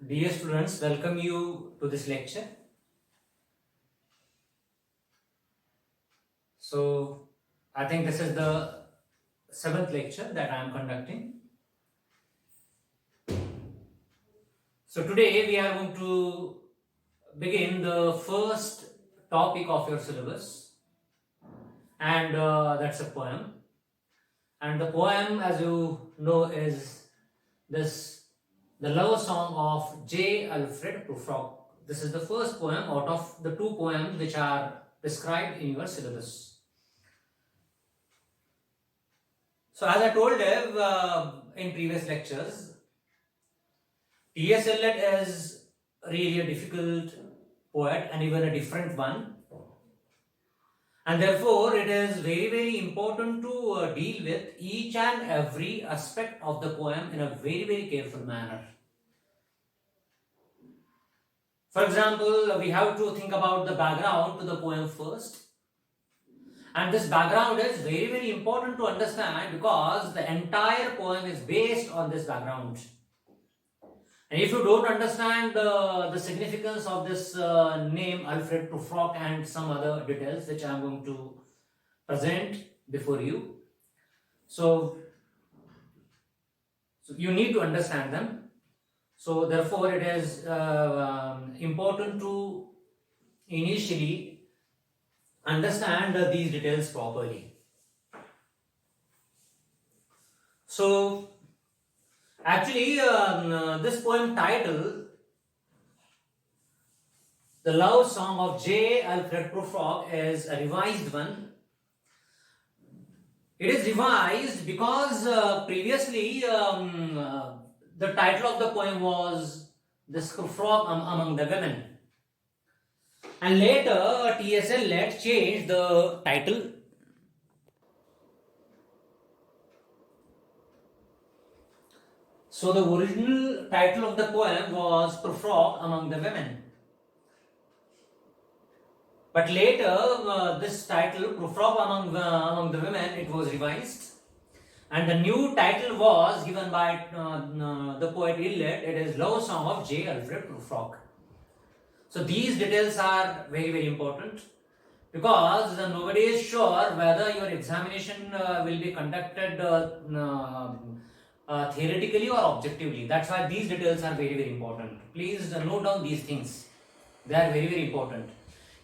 Dear students, welcome you to this lecture. So, I think this is the seventh lecture that I am conducting. So, today we are going to begin the first topic of your syllabus, and that's a poem. And the poem, as you know, is this the love song of J. Alfred Prufrock. This is the first poem out of the two poems which are described in your syllabus. So, as I told you in previous lectures, T.S. Eliot is really a difficult poet and even a different one, and therefore it is very important to deal with each and every aspect of the poem in a very careful manner. For example, we have to think about the background to the poem first. And this background is very important to understand because the entire poem is based on this background. And if you don't understand the significance of this name Alfred Prufrock and some other details which I am going to present before you, so you need to understand them. So therefore it is important to initially understand these details properly. So actually this poem title, The Love Song of J. Alfred Prufrock, is a revised one. It is revised because previously the title of the poem was This Prufrock Among the Women. And later T.S. Eliot changed the title. So the original title of the poem was Prufrock Among the Women. But later this title, Prufrock Among the Women, it was revised. And the new title was given by the poet Eliot. It is Love Song of J. Alfred Prufrock. So these details are very important because nobody is sure whether your examination will be conducted theoretically or objectively. That's why these details are very important. Please note down these things. They are very important.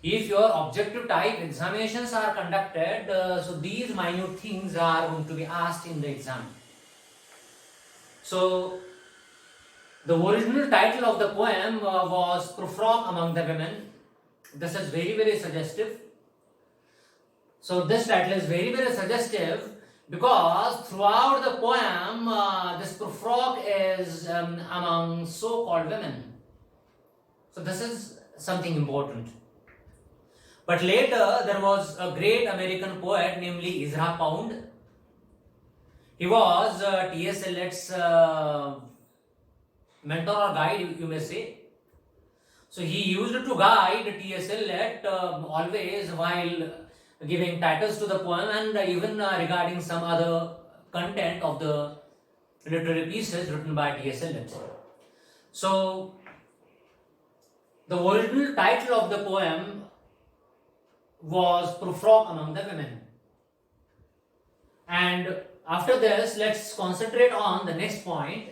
If your objective type examinations are conducted, so these minute things are going to be asked in the exam. So the original title of the poem was Prufrock Among the Women. This is very suggestive. So this title is very suggestive because throughout the poem, this Prufrock is among so-called women. So this is something important. But later there was a great American poet, namely Ezra Pound. He was T.S. Eliot's mentor or guide, you may say. So he used to guide T.S. Eliot always while giving titles to the poem and even regarding some other content of the literary pieces written by T.S. Eliot. So the original title of the poem was Prufrock Among the Women. And after this, let's concentrate on the next point.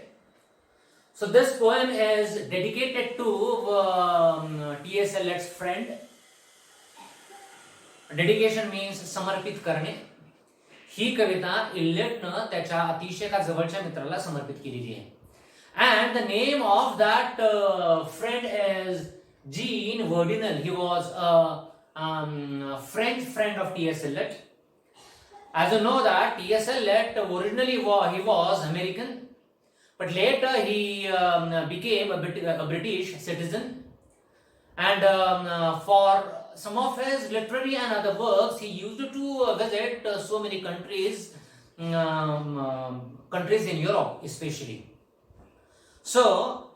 So this poem is dedicated to T.S. Eliot's friend. Dedication means समर्पित करणे. ही कविता इलियटनं त्याच्या अतिशय का जवळच्या मित्राला समर्पित केलेली आहे. And the name of that friend is Jean Verdinel. He was a French friend of T.S. Eliot. As you know that T.S. Eliot originally he was American, but later he became a British citizen. And for some of his literary and other works, he used to visit so many countries, countries in Europe especially. So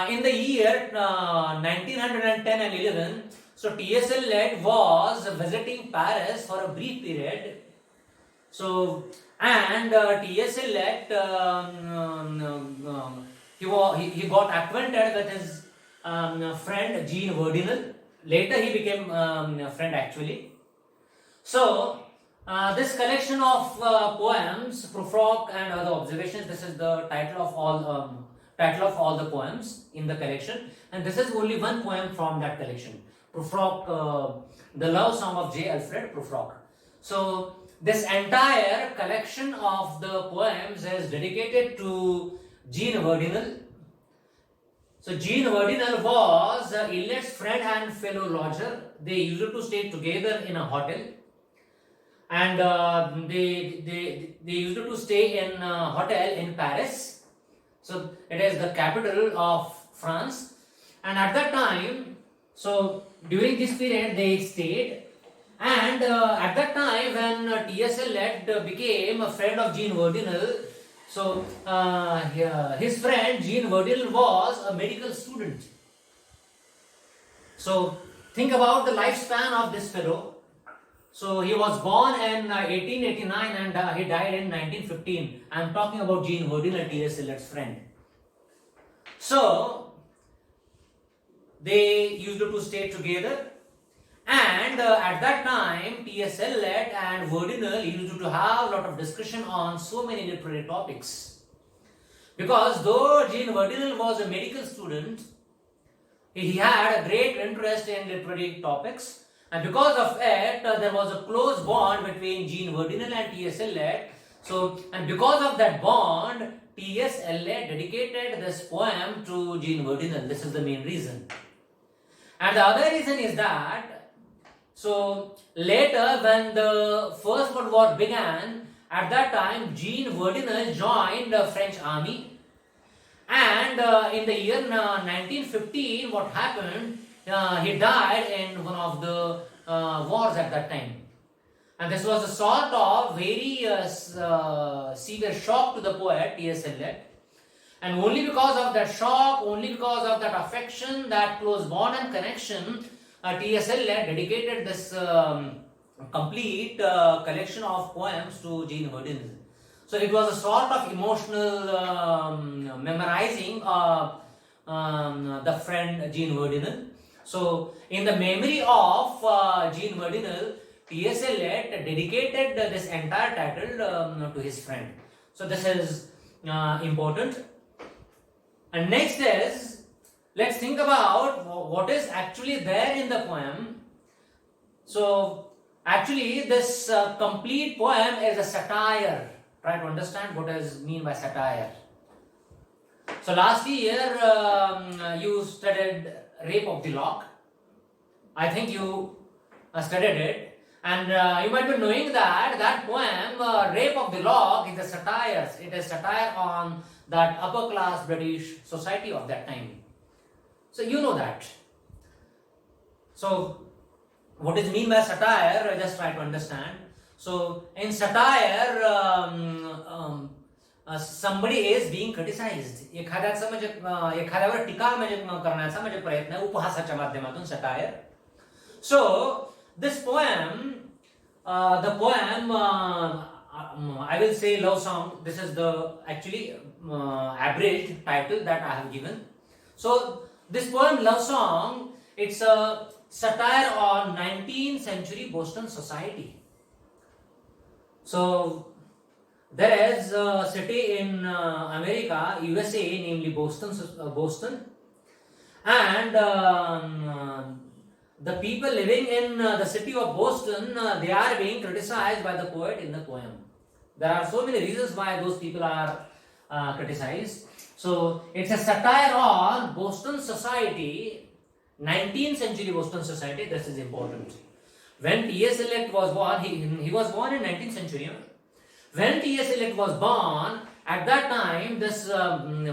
in the year 1910 and 11, so T.S. Eliot was visiting Paris for a brief period. So and T.S. Eliot he got acquainted with his friend Jean Verdinel. Later he became a friend actually. So this collection of poems, Prufrock and other observations. This is the title of all the poems in the collection, and this is only one poem from that collection. Prufrock, the love song of J. Alfred Prufrock. So this entire collection of the poems is dedicated to Jean Verdinel. So Jean Verdinel was Eliot's friend and fellow lodger. They used to stay together in a hotel, and they used to stay in a hotel in Paris. So it is the capital of France, and at that time, so during this period they stayed, and at that time when T.S. Eliot became a friend of Jean Verdinel, so his friend Jean Verdinel was a medical student. So think about the lifespan of this fellow. So he was born in 1889 and he died in 1915. I am talking about Jean Verdinel, T.S. Eliot's friend. So they used to stay together, and at that time T.S. Eliot and Verdinel used to have a lot of discussion on so many literary topics. Because though Jean Verdinel was a medical student, he had a great interest in literary topics, and because of it there was a close bond between Jean Verdinel and T.S. Eliot. So, and because of that bond, T.S. Eliot dedicated this poem to Jean Verdinel. This is the main reason. And the other reason is that, so later when the First World War began, at that time Jean Verdinel joined the French army, and in the year 1915 what happened, he died in one of the wars at that time. And this was a sort of very severe shock to the poet T.S. Eliot. And only because of that shock, only because of that affection, that close bond and connection, T.S. Eliot dedicated this complete collection of poems to Jean Verdinel. So it was a sort of emotional memorizing the friend Jean Verdinel. So in the memory of Jean Verdinel, T.S. Eliot dedicated this entire title to his friend. So this is important. And next is, let's think about what is actually there in the poem. So actually this complete poem is a satire. Try to understand what is mean by satire. So last year you studied Rape of the Lock. I think you studied it. And you might be knowing that that poem, Rape of the Lock, is a satire. It is satire on that upper class British society of that time. So you know that. So what is mean by satire? Just try to understand. So in satire, somebody is being criticized. एखाद्याचं म्हणजे एखाद्यावर टीका म्हणजे करण्याचा म्हणजे प्रयत्न आहे उपहासाच्या माध्यमातून satire. So this poem, the poem, I will say love song. This is the actually abridged title that I have given. So this poem, love song, it's a satire on 19th century Boston society. So there is a city in America, USA, namely Boston, and the people living in the city of Boston, they are being criticized by the poet in the poem. There are so many reasons why those people are criticized. So it's a satire on Boston society, 19th century Boston society. This is important. When T.S. Eliot was born, he was born in 19th century. When T.S. Eliot was born, at that time, this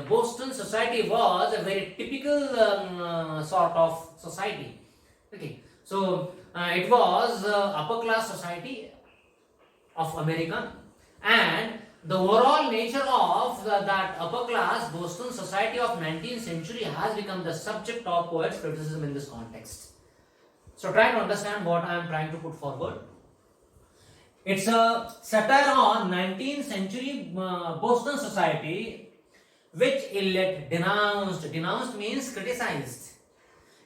Boston society was a very typical sort of society. Okay, so it was upper class society of America, and the overall nature of that upper class Boston society of 19th century has become the subject of poets' criticism in this context. So try to understand what I am trying to put forward. It's a satire on 19th century Boston society, which Eliot denounced. Denounced means criticized.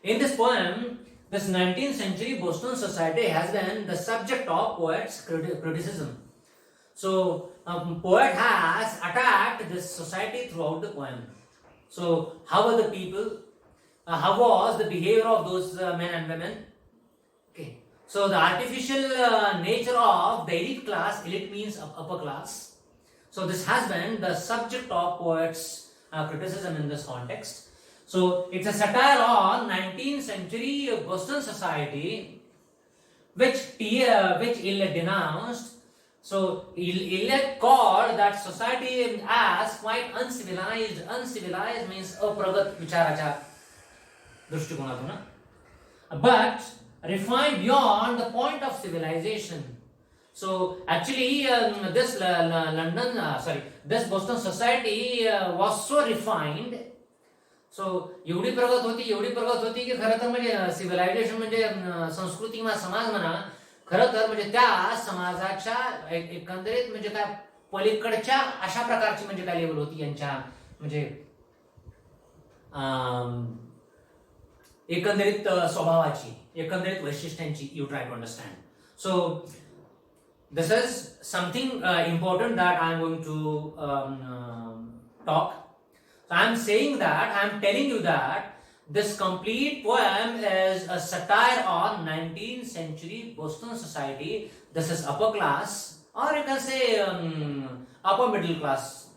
In this poem, this 19th century Boston society has been the subject of poets' criticism. So, poet has attacked this society throughout the poem. So, how were the people? How was the behavior of those men and women? Okay. So, the artificial nature of the elite class, elite means upper class. So, this has been the subject of poets' criticism in this context. So, it's a satire on 19th century Boston society, which Eliot denounced. So, Eliot called that society as quite uncivilized. Uncivilized means apragat vicharacha दृष्टिकोनातून, but refined beyond the point of civilization. So actually, this this Boston society was so refined. So एवढी प्रगत होती की खरं तर म्हणजे civilisation म्हणजे संस्कृती किंवा समाज म्हणा, खरं तर म्हणजे त्या समाजाच्या एकंदरीत म्हणजे काय पलीकडच्या अशा प्रकारची म्हणजे काय लेवल होती यांच्या म्हणजे एकंदरीत स्वभावाची, एकंदरीत वैशिष्ट्यांची. You try to understand. So this is something important that I am going to talk. So I am saying that, I am telling you that this complete poem is a satire on 19th century Boston society. This is upper class, or you can say upper middle class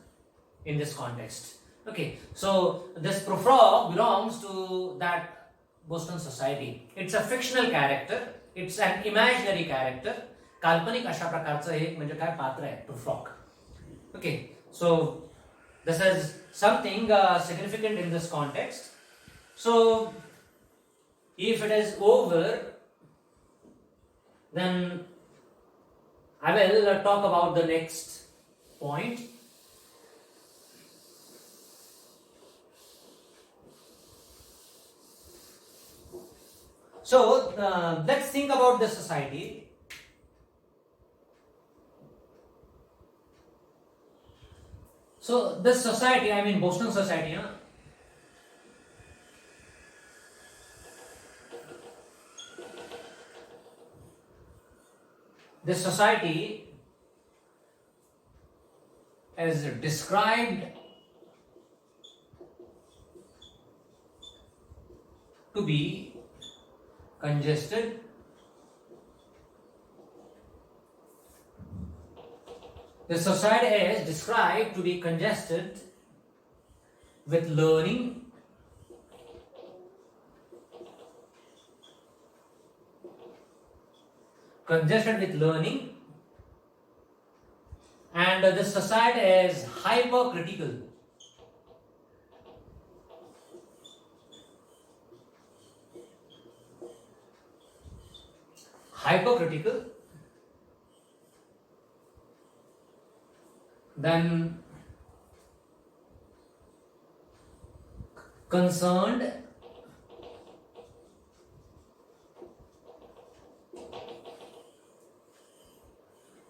in this context. Okay, so this Prufrock belongs to that Boston society. It's a fictional character. It's an imaginary character. काल्पनिक अशा प्रकारचं एक म्हणजे काय पात्र आहे Prufrock. Okay, so this is something significant in this context. So if it is over, then I will talk about the next point. So let's think about the society. So this society, I mean Boston society, this society is described to be congested, the society is described to be congested with learning, and this society is hypercritical. Then concerned,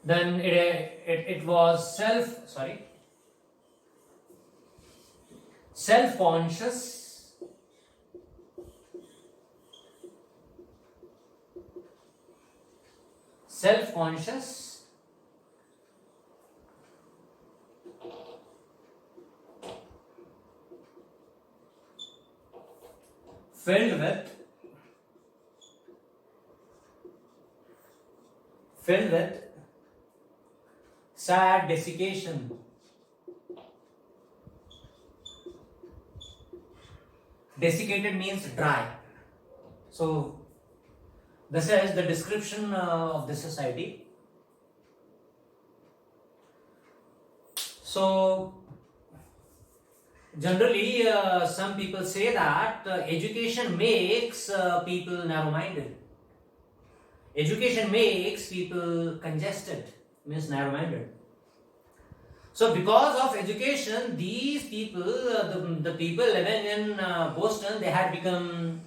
then it was self-conscious, filled with sad desiccation. Desiccated means dry. So this is the description of the society. So generally some people say that education makes people narrow-minded. Education makes people congested, means narrow-minded. So because of education, these people, the people living in Boston, they had become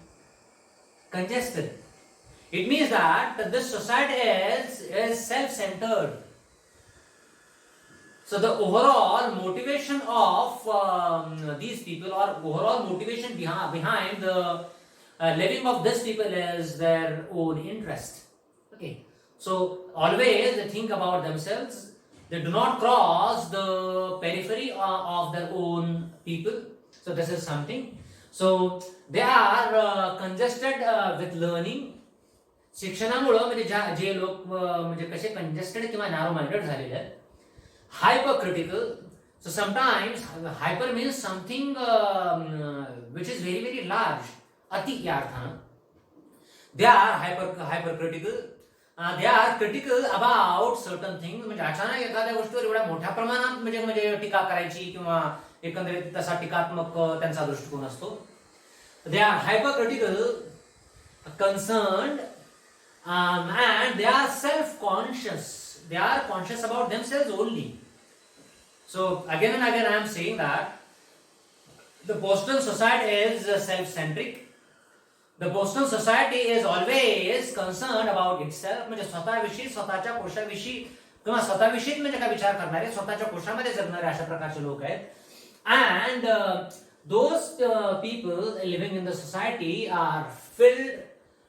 congested. It means that this society is self-centered. So the overall motivation of these people, or overall motivation behind the living of these people, is their own interest. Okay, so always they think about themselves. They do not cross the periphery of their own people. So this is something. So they are congested with learning. शिक्षणामुळं म्हणजे जे लोक म्हणजे कसे congested किंवा narrow minded झालेले आहेत, hypercritical. So sometimes hyper means something which is very very large, अति या अर्थानं. They are hypercritical. They are critical about certain things. म्हणजे अचानक एखाद्या गोष्टीवर एवढ्या मोठ्या प्रमाणात म्हणजे टीका करायची किंवा एकंदरीत तसा टीकात्मक त्यांचा दृष्टिकोन असतो. They are hypercritical, concerned, and they are self-conscious. They are conscious about themselves only. So again and again I am saying that the Boston society is self-centric. The Boston society is always concerned about itself. म्हणजे स्वतःविषयी, स्वतःच्या कोशाविषयी किंवा स्वतःविषयी म्हणजे काय विचार करणारे, स्वतःच्या कोशामध्ये जगणारे अशा प्रकारचे लोक आहेत. And those people living in the society are filled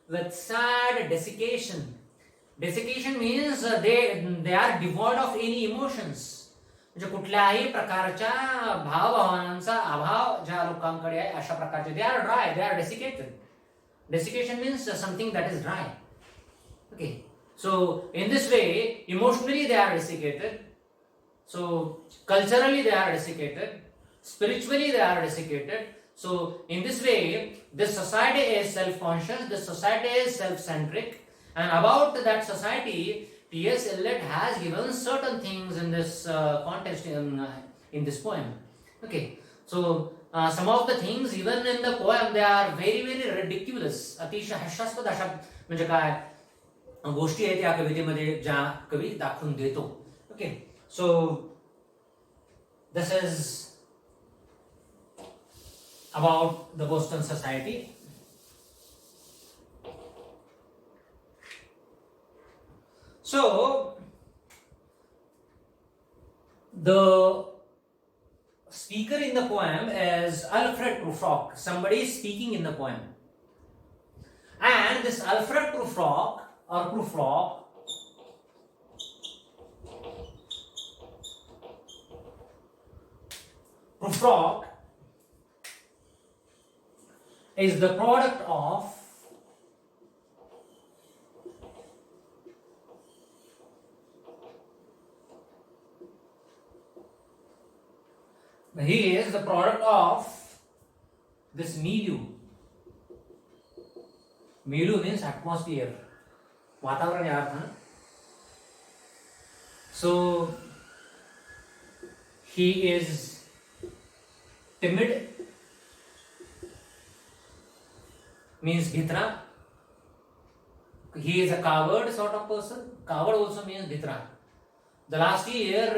with sad desiccation. Desiccation means they are devoid of any emotions. म्हणजे कुठल्याही प्रकारच्या भावभावनांचा अभाव ज्या लोकांकडे आहे अशा प्रकारचे. They are dry, they are desiccated. Desiccation means something that is dry. Okay, so in this way emotionally they are desiccated. So culturally they are desiccated. Spiritually they are desiccated. So in this way this society is self-conscious, this society is self-centric, and about that society T.S. Eliot has given certain things in this context in this poem. Okay, so some of the things even in the poem they are very very ridiculous. अतिशय हास्यास्पद अशा म्हणजे काय गोष्टी आहेत या कवितेमध्ये ज्या कवी दाखवून देतो. Okay, so this is about the Boston Society. So the speaker in the poem is Alfred Prufrock. Somebody is speaking in the poem, and this Alfred Prufrock or Prufrock is the product of this milieu. Milieu means atmosphere, वातावरण या अर्थ. So he is timid, means bhitra. He is a coward sort of person. Coward also means bhitra. The last year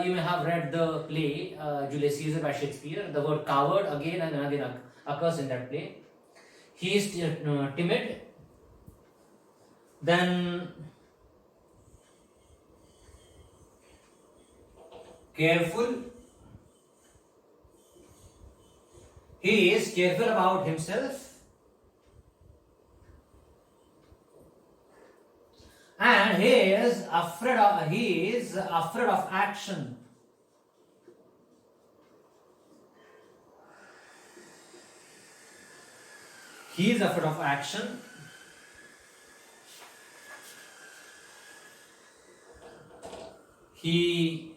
you may have read the play Julius Caesar by Shakespeare. The word coward again and again occurs in that play. He is timid, then careful. He is careful about himself, and he is afraid of action. He is afraid of action. He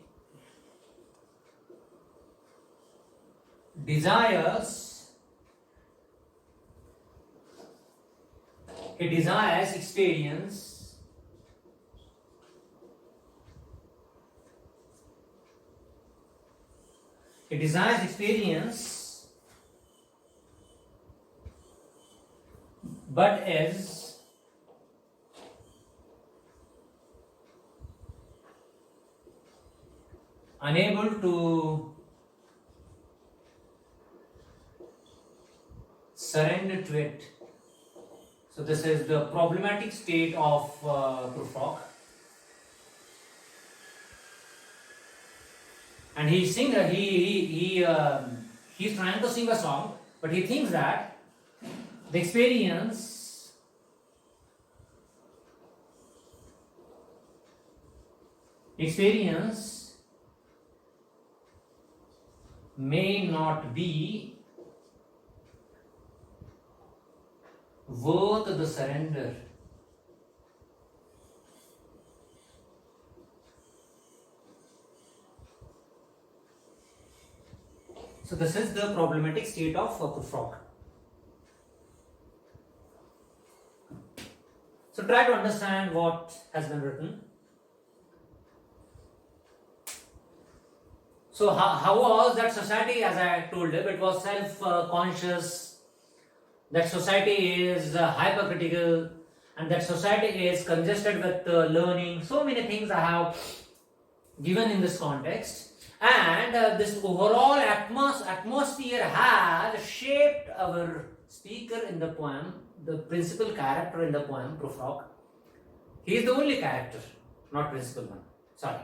desires experience. He desires experience, but is unable to surrender to it. So this is the problematic state of Prufrock. and he's trying to sing a song, but he thinks that the experience may not be worth the surrender. So this is the problematic state of Prufrock. So try to understand what has been written. So how was that society? As I told you, it was self-conscious. That society is hypercritical, and that society is congested with learning. So many things I have given in this context. And this overall atmosphere has shaped our speaker in the poem, the principal character in the poem, Prufrock. He is the only character, not principal one. Sorry.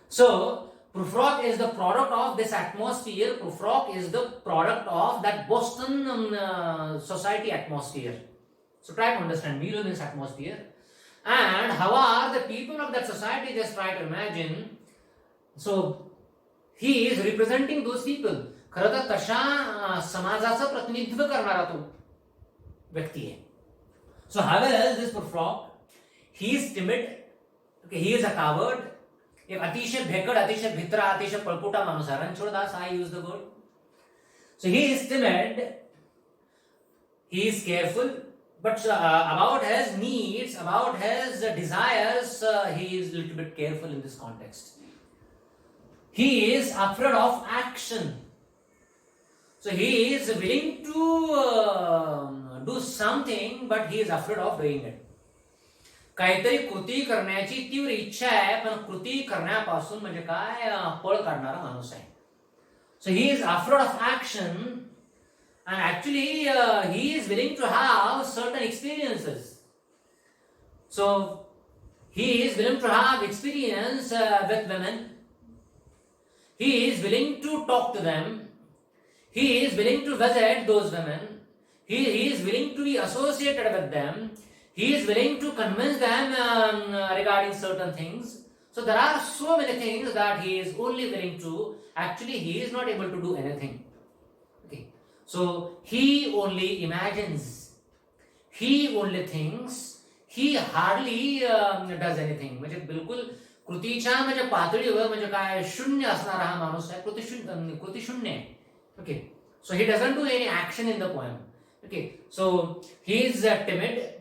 So, Prufrock is the product of this atmosphere. Prufrock is the product of that Boston society atmosphere. So, try to understand. Milieu means atmosphere. And how are the people of that society? Just try to imagine. So, he is representing those people. खरं तर तशा समाजाचं प्रतिनिधित्व करणारा तो व्यक्ती आहे. So how is this Prufrock? He is timid. Okay, he is a coward. एक अतिशय भेकड, अतिशय भित्रा, अतिशय पळपुटा माणूस आहे. Ranchhoddas, I use the word. So he is timid. He is careful. But about his needs, about his desires, he is a little bit careful in this context. He is afraid of action. So he is willing to do something, but he is afraid of doing it. काहीतरी कृती करण्याची तीव्र इच्छा आहे, पण कृती करण्यापासून म्हणजे काय पळ काढणारा माणूस आहे. So he is afraid of action, and actually he is willing to have certain experiences. So he is willing to have experience with women. He is willing to talk to them. He is willing to visit those women. He is willing to be associated with them. He is willing to convince them regarding certain things. So there are so many things that he is only willing to. Actually, he is not able to do anything. Okay. So he only imagines. He only thinks. He hardly does anything. म्हणजे बिलकुल कृतीच्या म्हणजे पातळीवर म्हणजे काय शून्य असणारा हा माणूस आहे. कृती शून्य आहे. Okay. So he doesn't do any action in the poem. Okay. So he is timid.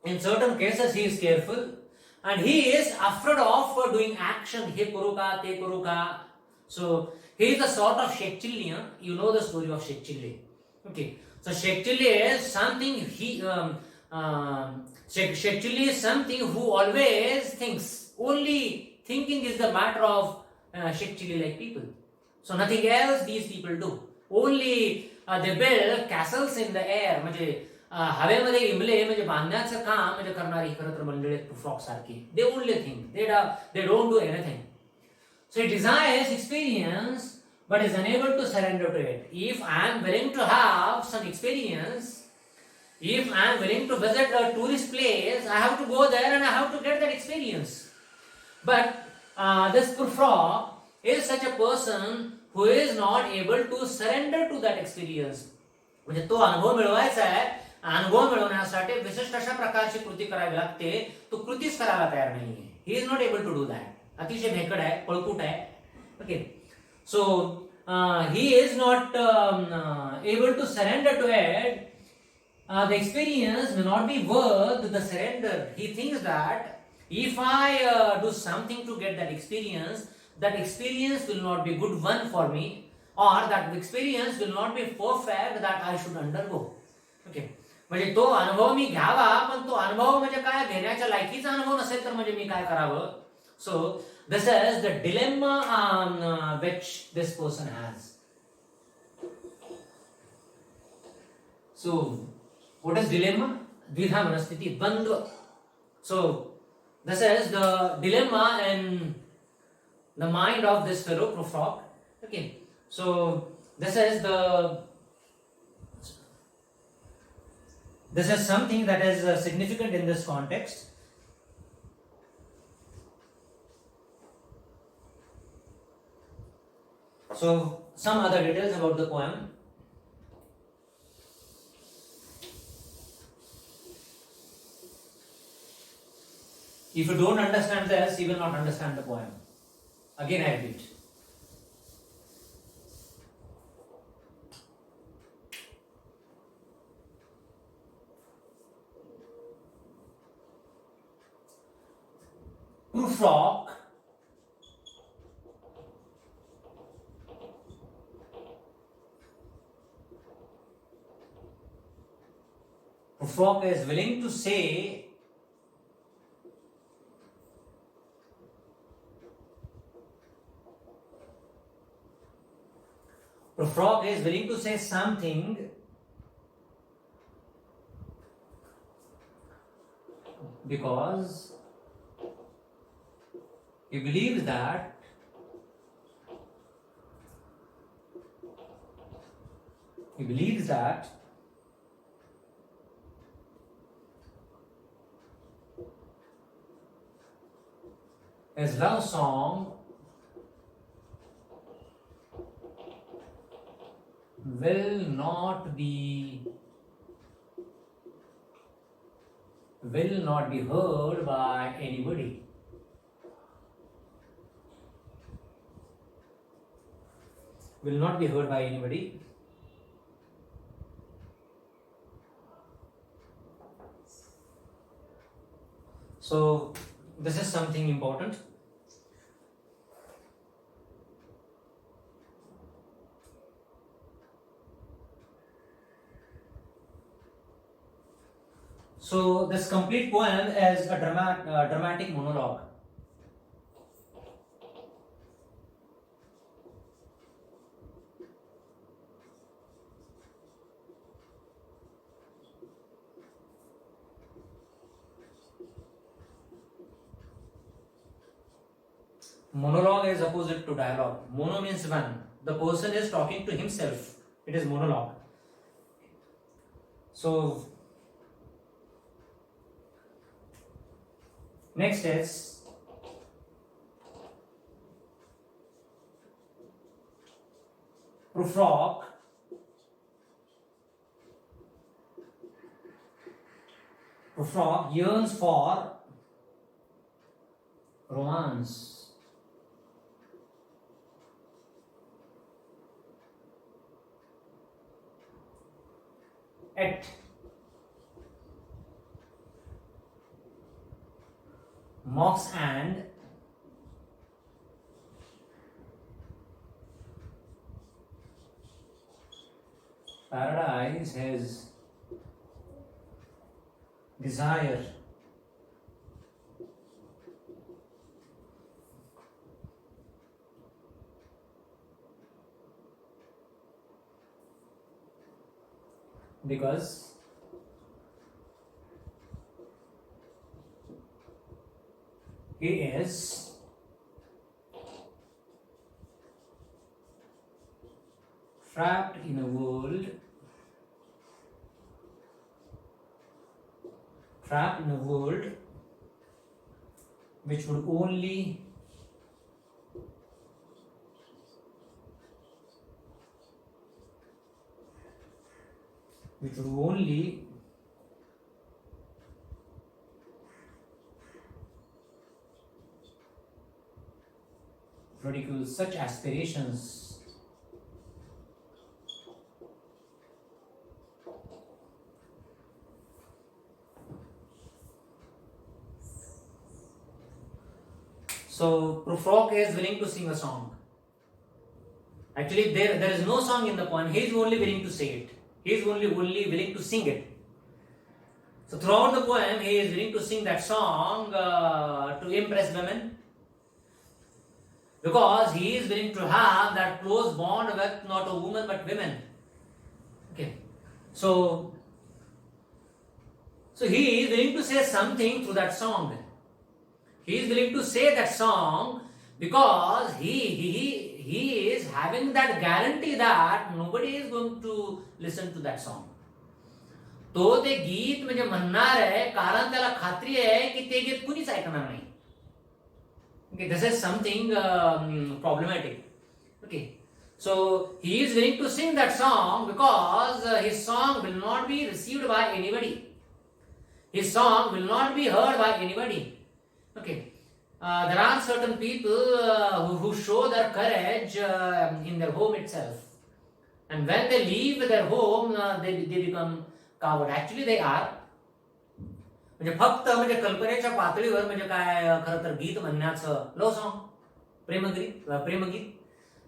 In certain cases he is careful. And he is afraid of doing action. He करू का, ते करू का. So he is the sort of Shekchilli. You know the story of Shekchilli. Okay. So Shekchilli is something Shekchilli is something who always thinks. Only thinking is the matter of Shekchilli like people. So nothing else these people do. Only they build castles in the air. म्हणजे हवेमध्ये इमले म्हणजे बांधण्याचं काम म्हणजे करणारी खरं तर मंडळी Prufrock सारखी. They only think. They don't do anything. So he desires experience but is unable to surrender to it. If I am willing to have some experience, if I am willing to visit a tourist place, I have to go there and I have to get that experience. But this Prufrock is such a person who is not able to surrender to that experience. म्हणजे तो अनुभव मिळवायचा आहे. अनुभव मिळवण्यासाठी विशिष्ट अशा प्रकारची कृती करावी लागते. तो कृतीच करायला तयार नाहीये. He is not able to do that. अतिशय भेकड आहे, पळपुट आहे. Okay. So he is not able to surrender to it. The experience may not be worth the surrender. He thinks that if I do something to get that experience will not be good one for me, or that experience will not be perfect that I should undergo. Okay. म्हणजे तो अनुभव मी घ्यावा, पण तो अनुभव म्हणजे काय घेण्याच्या लायकीचा अनुभव नसेल तर म्हणजे मी काय करावं. So this is the dilemma which this person has. So what is dilemma? द्विधा मनस्थिति, द्वंद्व. So this is the dilemma in the mind of this fellow Prufrock. Okay, so this is something that is significant in this context. So some other details about the poem. If you don't understand this, you will not understand the poem. Again I repeat. Prufrock is willing to say something because he believes that his love song will not be heard by anybody. Will not be heard by anybody. So this is something important. So this complete poem is a dramatic monologue. Monologue is opposite to dialogue. Mono means one. The person is talking to himself. It is monologue. So next is Prufrock yearns for romance. At Mox and Paradise his desire. Because he is trapped in a world which would only ridicule such aspirations. So Prufrock is willing to sing a song. Actually, there is no song in the poem. He is only willing to say it. He is only willing to sing it. So throughout the poem, he is willing to sing that song to impress women, because he is willing to have that close bond with not a woman but women. Okay, so he is willing to say something through that song. He is willing to say that song because he is having that guarantee that nobody is going to listen to that song. तो ते गीत म्हणजे म्हणणार आहे कारण त्याला खात्री आहे की ते गीत कुणीच ऐकणार नाही. Okay, this is something problematic. Okay, so he is willing to sing that song because his song will not be received by anybody. His song will not be heard by anybody. Okay, there are certain people who show their courage in their home itself, and when they leave their home, they become coward. Actually, they are. म्हणजे फक्त म्हणजे कल्पनेच्या पातळीवर म्हणजे काय खरं तर गीत म्हणण्याचं लव सॉन्ग प्रेमगीत.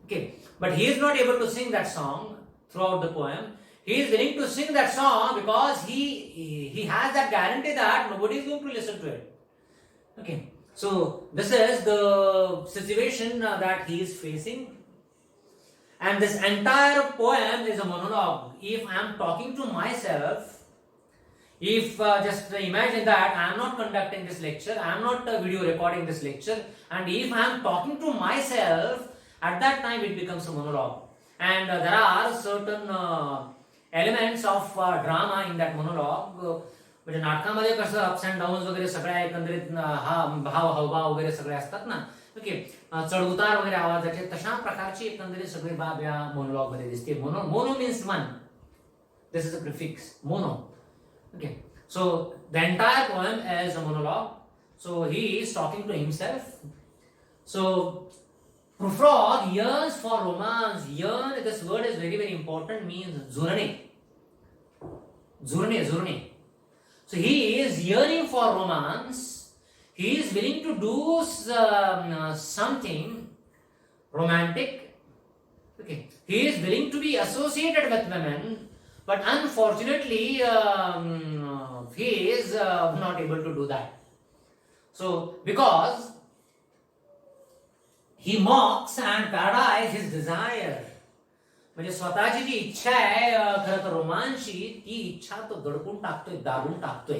Okay, but he is not able to sing that song throughout the poem. He is willing to sing that song because he has that guarantee that nobody is going to listen to it. Okay, so this is the situation that he is facing, and this entire poem is a monologue. If I am talking to myself, if just imagine that I am not conducting this lecture, I am not video recording this lecture, and if I am talking to myself, at that time it becomes a monologue. And there are certain elements of drama in that monologue. म्हणजे नाटकामध्ये कसं ups and downs वगैरे सगळ्या एकंदरीत हा हावभाव वगैरे सगळे असतात ना. ओके, चढउतार वगैरे आवाजाचे तशा प्रकारची एकंदरीत सगळी बाब या मोनोलॉग मध्ये दिसते. Mono means one. This is a prefix mono. Okay, so the entire poem is a monologue. So he is talking to himself. So Frog yearns for romance. Yearn, this word is very very important, means zurne. So he is yearning for romance. He is willing to do something romantic. Okay, he is willing to be associated with women. But unfortunately, he is not able to do that. So, because he mocks and parodies his desire. म्हणजे स्वतःची जी इच्छा आहे खरं तर रोमांसची, ती इच्छा तो दडपून टाकतोय, दाबून टाकतोय.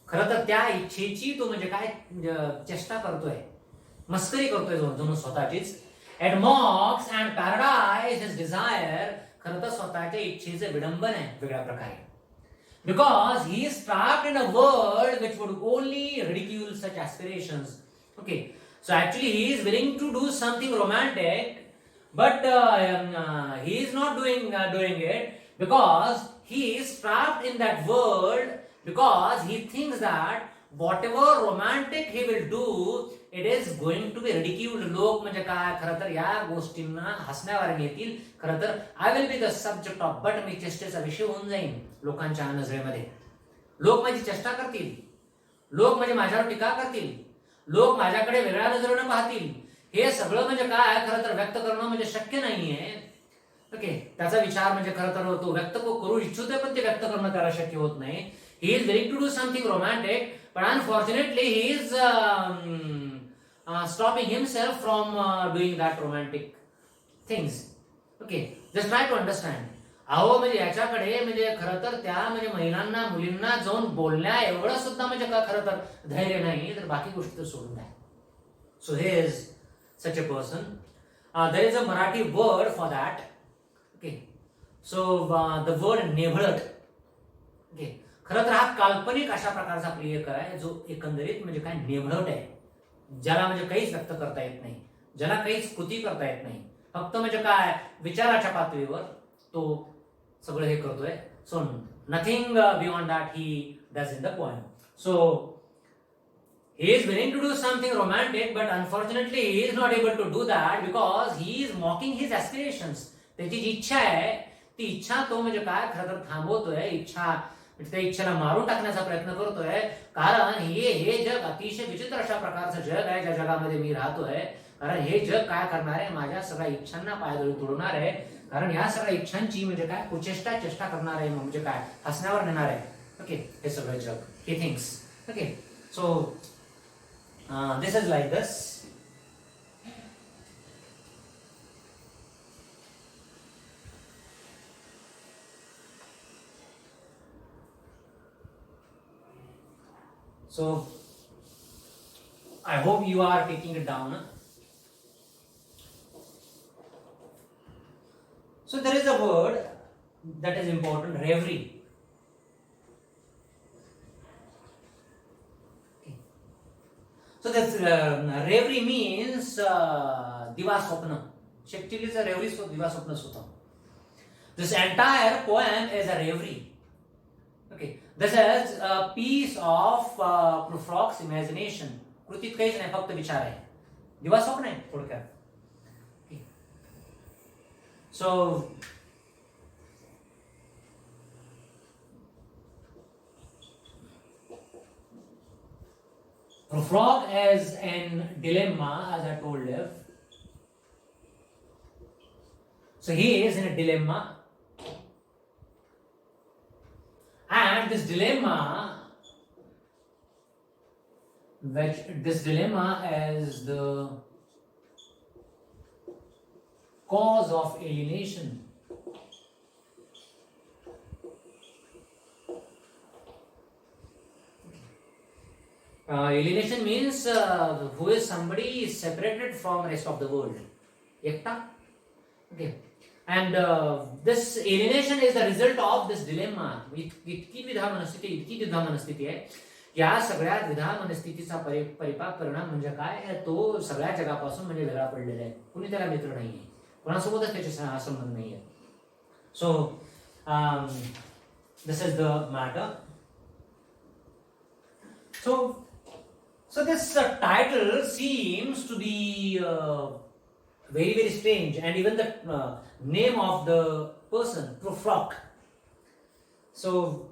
खरं तर त्या इच्छेची तो म्हणजे काय चेष्टा करतोय, मस्करी करतोय जणू स्वतःचीच. It mocks and parodies his desire. खरं तर स्वतःच्या इच्छेचं विडंबन आहे वेगळ्या प्रकारे. Because he is trapped in a world which would only ridicule such aspirations. Okay, so actually he is willing to do something romantic, but he is not doing it because he is trapped in that world, because he thinks that whatever romantic he will do, it is going to be ridiculed. लोक म्हणजे काय खरं तर या गोष्टींना हसण्यावर येतील. खरं तर I will be the subject of, but मी चेष्टेचा विषय होऊन जाईन लोकांच्या नजरेमध्ये. लोक माझी चेष्टा करतील, लोक म्हणजे माझ्यावर टीका करतील, लोक माझ्याकडे वेगळ्या नजरेने पाहतील. हे सगळं म्हणजे काय खरं तर व्यक्त करणं म्हणजे शक्य नाहीये. ओके, त्याचा विचार म्हणजे खरं तर तो व्यक्त करू इच्छितोय पण ते व्यक्त करणं त्याला शक्य होत नाही. He is willing to do something romantic, but unfortunately he is stopping himself from doing that romantic things. Okay, just try to understand. अहो म्हणजे याच्याकडे म्हणजे खरं तर त्या म्हणजे महिलांना मुलींना जाऊन बोलण्या एवढं सुद्धा म्हणजे का खरं तर धैर्य नाही, तर बाकी गोष्टी तर सोडून द्या. So he is such a person. There is a Marathi word for that. Okay, so the word नेभळट. Okay, खरं तर हा काल्पनिक अशा प्रकारचा प्रियकर आहे जो एकंदरीत म्हणजे काय नेभळट आहे, ज्याला म्हणजे काहीच व्यक्त करता येत नाही, ज्याला काहीच कृती करता येत नाही, फक्त म्हणजे काय विचाराच्या पातळीवर तो सगळं हे करतोय. So nothing beyond that he does in the poem. So he is willing to do something romantic, but unfortunately he is not able to do that because he is mocking his aspirations. त्याची जी इच्छा आहे ती इच्छा तो म्हणजे काय खरं तर थांबवतोय. इच्छा त्या इच्छेला मारून टाकण्याचा प्रयत्न करतोय. कारण हे जग अतिशय विचित्र अशा प्रकारचं जग आहे ज्या जगामध्ये मी राहतोय. कारण हे जग काय करणार आहे, माझ्या सगळ्या इच्छांना पायदळी तोडणार आहे. कारण या सगळ्या इच्छांची म्हणजे काय चेष्टा करणार आहे, म्हणजे काय हसण्यावर नेणार आहे. ओके, हे सगळं जग ही things. Okay, so this is like this. So I hope you are taking it down. So there is a word that is important, reverie. Okay. So this reverie means divaswapna. Actually, is a reverie, so divaswapna sutta. This entire poem is a reverie. Okay, this is a piece of Prufrock's imagination. कृतीत काहीच नाही, फक्त विचार आहे, दिवास्वप्न आहे थोडक्यात. So Prufrock is in dilemma, as I told you. So he is in a dilemma, and this dilemma is the cause of alienation. Alienation means who is somebody separated from rest of the world. Ekta. Okay. And this alienation is the result of this dilemma. इतकी द्विधा मनस्थिती आहे. या सगळ्या द्विधा मनस्थितीचा परिपाक परिणाम म्हणजे काय, तो सगळ्या जगापासून म्हणजे वेगळा पडलेला आहे. कुणी त्याला मित्र नाहीये, कोणासोबतच त्याचे संबंध नाहीये. So this is the matter. So this title seems to be very, very strange, and even the name of the person, Prufrock. So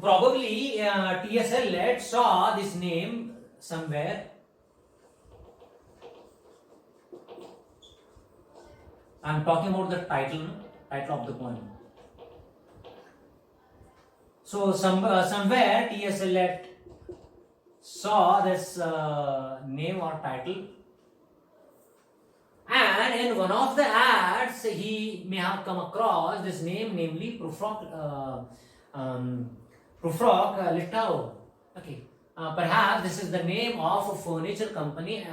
probably T.S. Eliot saw this name somewhere. I'm talking about the title of the poem. So somewhere T.S. Eliot saw this name or title, and in one of the ads he may have come across this name, namely Prufrock Litau. Okay, perhaps this is the name of a furniture company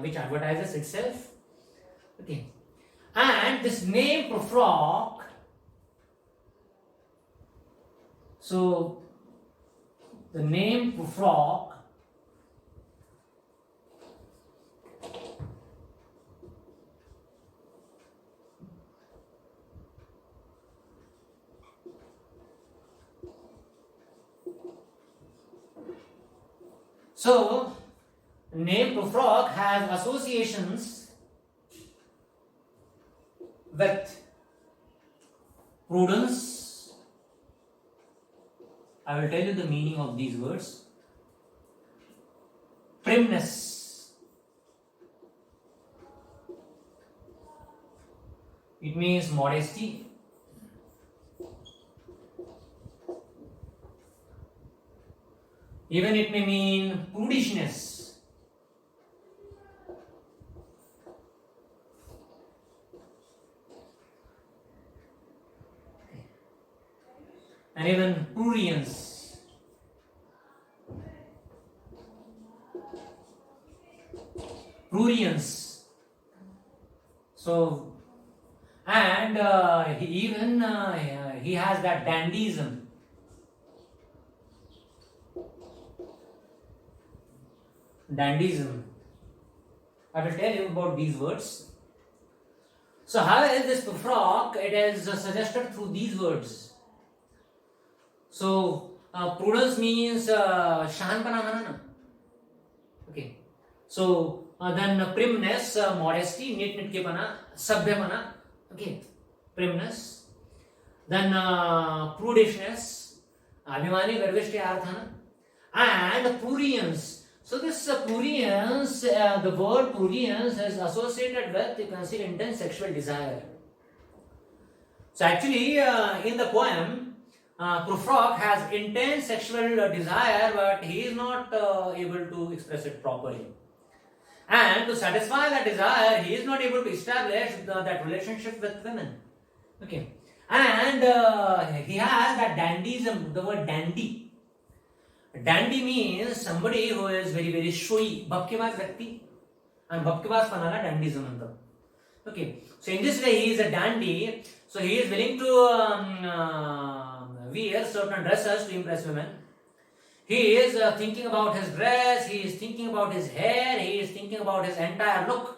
which advertises itself. Okay, and this name Prufrock. So the name Prufrock has associations with prudence. I will tell you the meaning of these words. Primness, it means modesty. Even it may mean prudishness. And even prurience. So, and he has that dandyism. I will tell you about these words. So how is this Prufrock? It is suggested through these words. So prudence means शहाणपणा म्हणा ना. Okay. So then primness, modesty, नीटनेटकेपणा, सभ्यपणा. Okay. Primness. Then prudishness, अभिमानी गर्विष्ठ अर्थान. And prurience. So this prurience, the word prurience is associated with, you can see, intense sexual desire. So actually in the poem, Prufrock has intense sexual desire, but he is not able to express it properly. And to satisfy that desire, he is not able to establish that relationship with women. Okay. And he has that dandyism, the word dandy. Dandy means somebody who is very, very showy, भपकेबाज व्यक्ती, आणि भपकेबाजपणाला dandyism म्हणतात. Okay, so in this way he is a dandy. So he is willing to wear certain dresses to impress women. He is thinking about his dress, he is thinking about his hair, he is thinking about his entire look.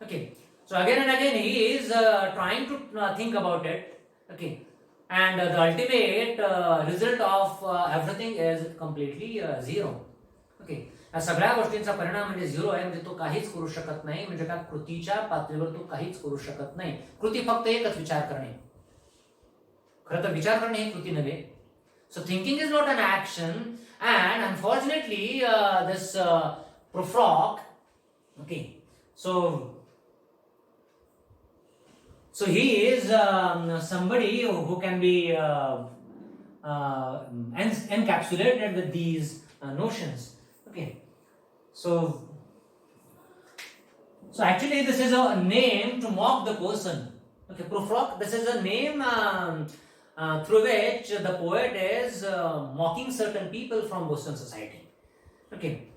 Okay, so again and again he is trying to think about it. Okay, and the ultimate result of everything is completely zero. Okay, या सगळ्या गोष्टींचा परिणाम म्हणजे zero आहे, म्हणजे तो काहीच करू शकत नाही, म्हणजे त्या कृतीच्या पातळीवर तो काहीच करू शकत नाही. कृती फक्त एकच, विचार करणे. खरं तर विचार करणे ही कृती नव्हे. So thinking is not an action, and unfortunately this Prufrock, okay, so he is somebody who can be encapsulated with these notions. Okay, so actually this is a name to mock the person. Okay, Prufrock, this is a name through which the poet is mocking certain people from Boston society. Okay,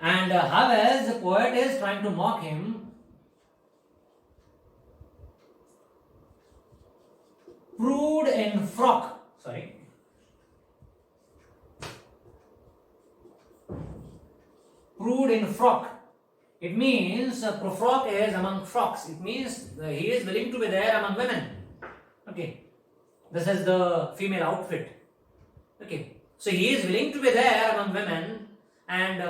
and how as the poet is trying to mock him, prude in frock. Prude in frock. It means Prufrock is among frocks. It means he is willing to be there among women. Okay, this is the female outfit. Okay, so he is willing to be there among women, and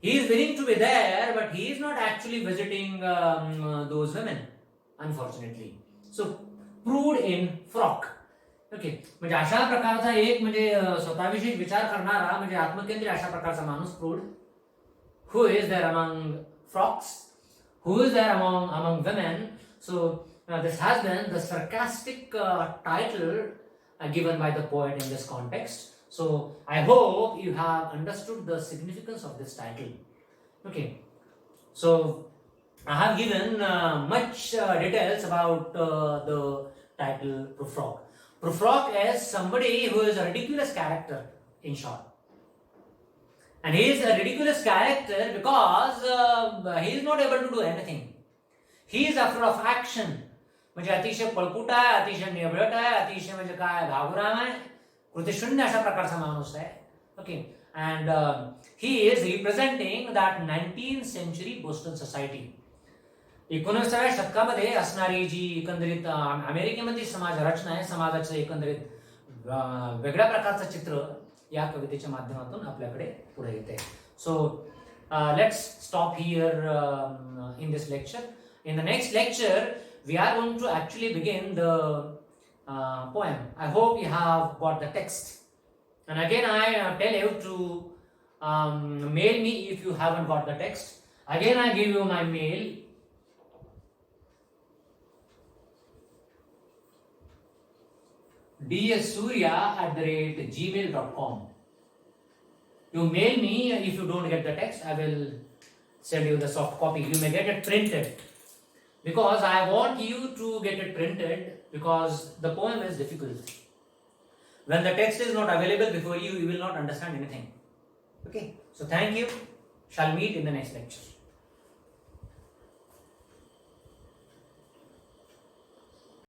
he is willing to be there, but he is not actually visiting those women, unfortunately. So prude in frock. Okay, म्हणजे अशा प्रकारचा एक म्हणजे स्वतःविषयी विचार करणारा म्हणजे आत्मकेंद्री अशा प्रकारचा माणूस प्रूड, who is there among frocks, who is there among women. So this has been the sarcastic title given by the poet in this context. So I hope you have understood the significance of this title. Okay, so I have given much details about the title Prufrock. Prufrock is somebody who is a ridiculous character, in short. And he is a ridiculous character because he is not able to do anything. He is afraid of action. म्हणजे अतिशय पळपुट आहे, अतिशय निबळट आहे, अतिशय म्हणजे काय घाबराम आहे, कृतिशून्य अशा प्रकारचा माणूस आहे. Okay, and he is representing that 19th century Boston society. 19व्या शतकामध्ये असणारी जी एकंदरीत अमेरिकेमध्ये समाज रचना आहे, समाजाचं एकंदरीत वेगळ्या प्रकारचं चित्र या कवितेच्या माध्यमातून आपल्याकडे पुढे येते. So let's stop here in this lecture. In the next lecture we are going to actually begin the poem. I hope you have got the text. And again I tell you to mail me if you haven't got the text. Again I give you my mail. dssurya@gmail.com. You mail me if you don't get the text. I will send you the soft copy. You may get it printed, because I want you to get it printed, because the poem is difficult. When the text is not available before you, you will not understand anything. Okay, so thank you. Shall meet in the next lecture.